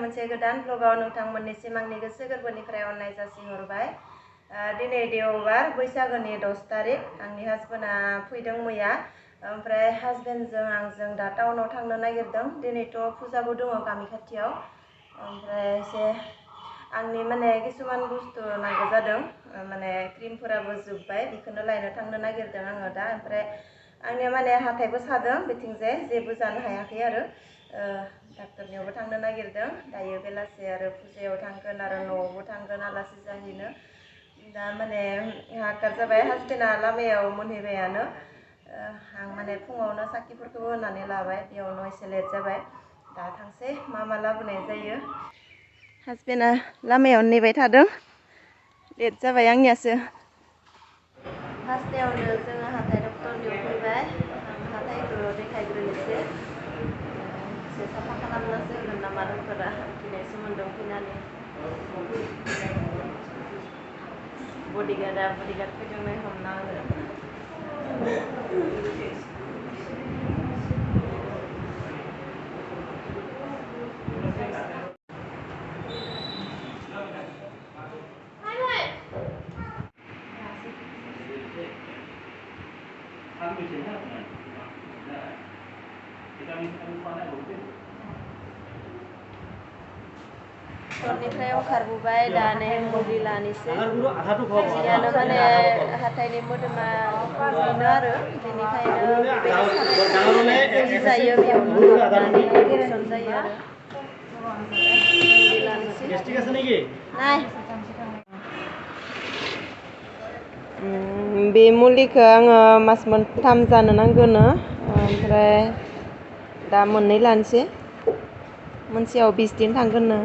मोनसे गोदान ब्लगाव नोंथांमोननिसिम आंनि गोसो गोरबोनिफ्राय अननाय जासिहरबाय। दिनै देवबार बैसागोनि 10 तारिख आंनि हासबेन्डआ फैदों मैया। ओमफ्राय हासबेन्डजों आंजों दा टाउनाव थांनो नागिरदों। दिनैथ' फुजाबो दङ गामि खाथियाव। ओमफ्राय एसे आंनि माने किसुमान बुस्थु नांगौ जादों, माने क्रिमफोराबो जोब्बाय, बेखौनो लायनो थांनो नागिरदों आङो दा। ओमफ्राय आंनिया माने हाथायबो सादों बिथिंजाय जेबो जानो हायाखै आरो डाक्टरनियावबो थांनो नागिरदों। दायो बेलासे आरो फुजायाव थांगोन आरो न'आवबो थांगोन आलासि जाहैनो। दा माने हाकार जाबाय, हासबेन्डआ लामायाव मोनहैबायानो। आं माने फुङावनो साखिफोरखौबो होनानै लाबाय, बेयावनो एसे लेट जाबाय। दा थांसै मा लाबोनाय जायो। हासबेन्डआ लामायाव नेबाय थादों, लेट जाबाय आंनियासो। फार्स्टआवनो जोङो हाथाइ डक्टरनियाव फैबाय। आं हाथाइखौ देखायग्रोनोसै। एसे साफा खालामनासो होगोन नामा डक्टरा, गिनायसो मोन्दों फैनानै। बडिगार्ड फैदोंनो हमना होनो। डक्टरनिफ्राय ओंखारबोबाय, दा नै मुलि लानोसै। जियानो माने हाथाइनि मोदोमा बिनो आरो बेनिखायनो बेबायदि जायो, बेयावनो हाबनानै इनफेकसन जायो आरो। मुलि लानोसै। नाय बे मुलिखौ आङो मास मोनथाम जानो नांगौनो। ओमफ्राय दा मोननै लानोसै, मोनसेयाव 20 दिन थांगोननो।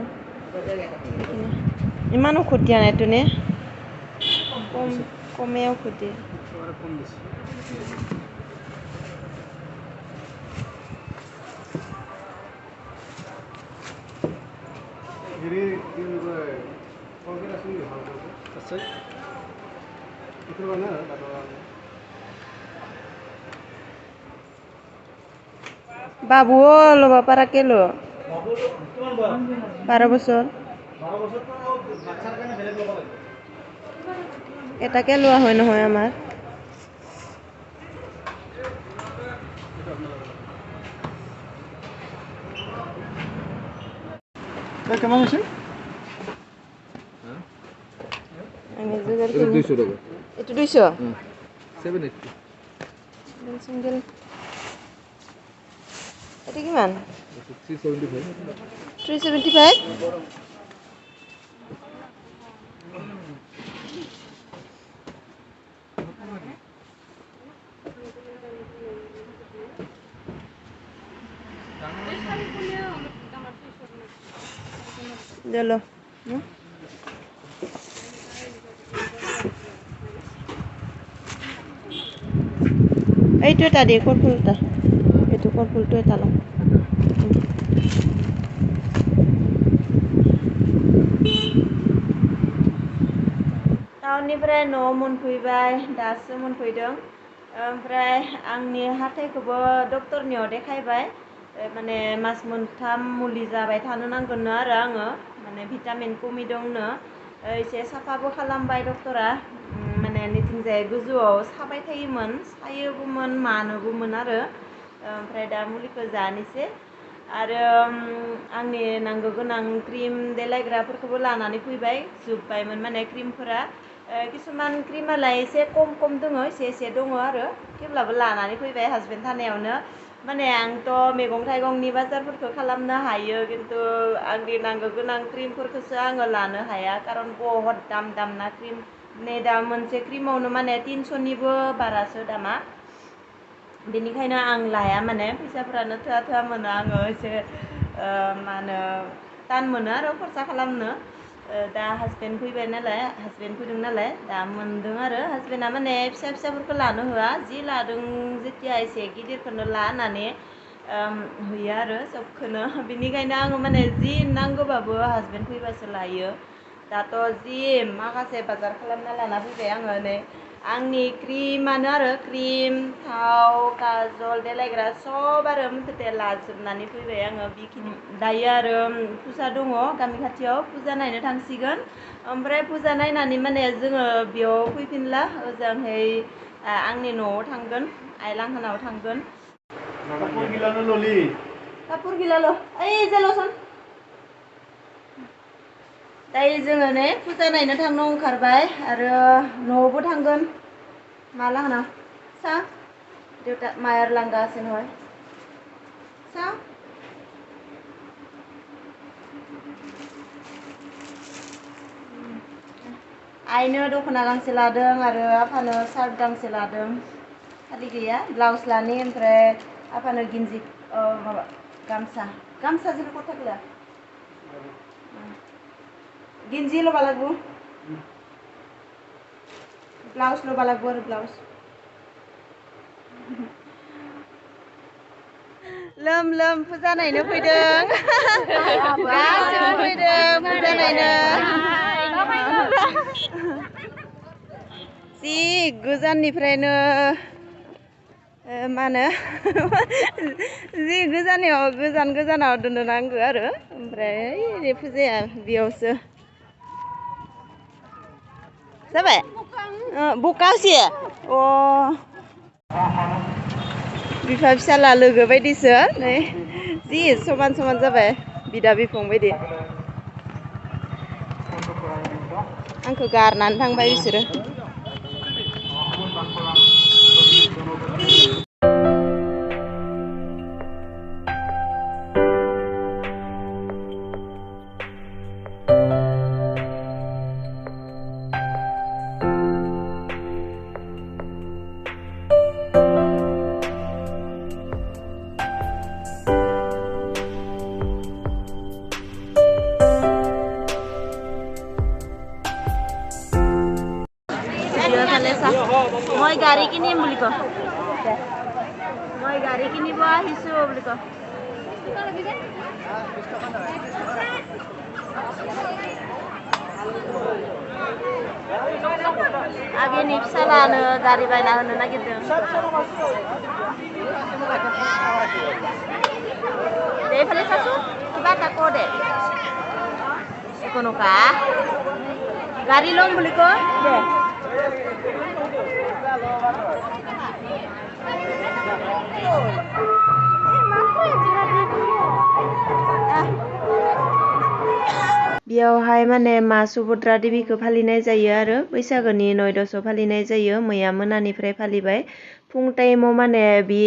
इमान ঔষধ দিয়া নাই তো নে কমে ঔষধ দিয়ে। বাবু ল'ব পাৰাকে ল, 12 বছৰ। এটাকে লোৱা হয় নহয় আমাৰ। কেমন হৈছে? আমি যোগাৰ কৰিম। 200 টাকা। এইটো 200? 780। সিঙ্গেল। এটা কিমান? 375। 375? Dalo. এইটো এটা দিয়ে, কলফুলটা। এইটো কলফুলটো এটা লওঁ। टाउननिफ्राय न'आव मोनफैबाय, दासो मोनफैदों। ओमफ्राय आंनि हाथाइखौबो डक्टरनियाव देखायबाय। माने मास मोनथाम मुलि जाबाय थानो नांगोन आरो आङो, माने भिटामिन खमि दंनो। एसे साफाबो खालामबाय डक्टरा। माने निथिंजाय गोजौआव साबाय थायोमोन, सायोबोमोन, मानोबोमोन आरो। ओमफ्राय दा मुलिखौ जानोसै। आरो आंनि नांगौ गोनां क्रिम देलायग्राफोरखौबो लानानै फैबाय, जोब्बायमोन माने क्रिमफोरा। किसुमान क्रिमालाय एसे खम दङ, एसे दङ आरो। थेवब्लाबो लानानै फैबाय हासबेन्ड थानायावनो। माने आंथ' मैगं थाइगंनि बाजारफोरखौ खालामनो हायो, खिन्थु आंनि नांगौ गोनां क्रिमफोरखौसो आङो लानो हाया, खारन बहुत दाम ना क्रिम। नै दा मोनसे क्रिमावनो माने 300निबो बारासो दामा। बेनिखायनो आं लाया, माने फैसाफोरानो थोआ मोनो आङो। एसे मा होनो टान मोनो आरो खरसा खालामनो। दा हासबेन्ड फैदों नालाय दा मोनदों आरो। हासबेन्डआ माने फिसाफोरखौ लानो होआ, जि लादों जेथिया एसे गिदिरखौनो ला होननानै होयो आरो सबखौनो। बेनिखायनो आङो माने जि नांगौबाबो हासबेन्ड फैबासो लायो। दाथ' जि माखासे बाजार खालामना लाना फैबाय आङो। नै आंनि क्रिमानो आरो क्रिम थाव काजल देलायग्रा सब आरो मुथथे लाजोबनानै फैबाय आङो बेखिनि दायो आरो फुजा दङ गामि खाथियाव फुजा नायनो थांसिगोन ओमफ्राय फुजा नायनानै माने जोङो बेयाव फैफिनला ओजोंहाय आंनि न'आव थांगोन आइलांहानाव थांगोन कापुर गिलाल' ओइ जेल'सन दायो जोङो ने फुजा नायनो थांनो ओंखारबाय आरो न'आवबो थांगोन माला होना सा देउता मायार लांगासिनो हय सा आइनो दख'ना गांसे लादों आरो आफानो सार्ट गांसे लादों खालि गैया ब्लाउस लानि ओमफ्राय आफानो गिन्जि माबा गामसा जेबो खथा गैया गिन्जि ल'बा लागबो ब्लाउस ल'बा लागबो आरो ब्लाउस लोम फुजा नायनो फैदों गासैबो फैदों फुजा नायनो जि गोजाननिफ्रायनो मा होनो जि गोजानाव दोननो नांगौ आरो ओमफ्राय फुजाया बेयावसो जाबाय बकासि अ बिफा फिसाला लोगो बायदिसो नै जि समान जाबाय बिदा बिफं बायदि आंखौ गारनानै थांबाय बिसोरो মই গাড়ী কিনিম বুলি ক মই গাড়ী কিনিব আহিছো বুলি ক आगेनि फिसालानो गारि बायना होनो नागिरदों दे फाले सासु किबा काको दे ekono ka गारि लम বুলি क दे बेयावहाय माने मा सुभद्रा देवीखौ फालिनाय जायो आरो बैसागोनि 9 दस फालिनाय जायो मैया मोनानिफ्राय फालिबाय फुं टाइमाव माने बे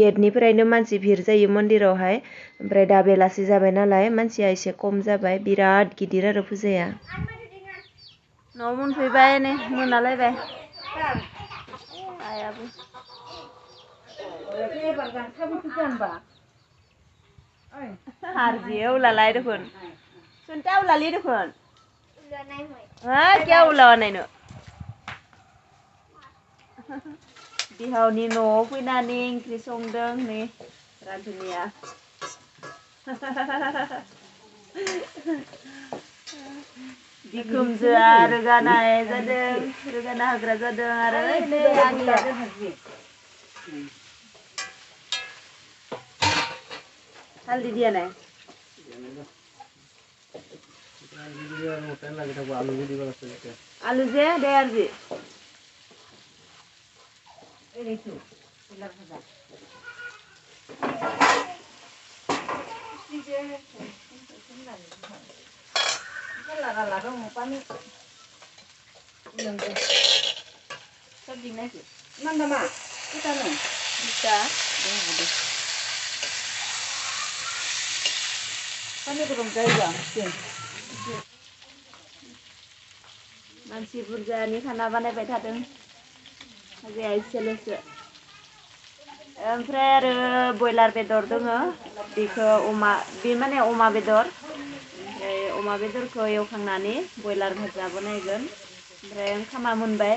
गेटनिफ्रायनो मानसि भिर जायो मन्दिरावहाय ओमफ्राय दा बेलासि जाबाय नालाय मानसिया एसे खम जाबाय बिराद गिदिर आरो फुजाया न'आव मोनफैबाय नै मोनालायबाय आयाबो हारजियो उलालाय देखुन सुनता उलालि देखुन क्या उलावा नायनो बिहावनि न'आव फैनानै ओंख्रि संदों नै रान्धुनिया बिखुमजोआ रोगानाय जादों रोगाना होग्रा जादों आरो नै आंनिया हालदि दिया नाय आलु जे दे आरजी मानसि बुरजानि खाना बानायबाय थादों हाजिया एसेल'सो ओमफ्राय आरो बयलार बेदर दङ बेखौ बे माने अमा बेदर ओमफ्राय अमा बेदरखौ एवखांनानै बयलार भाजा बानायगोन ओमफ्राय ओंखामा मोनबाय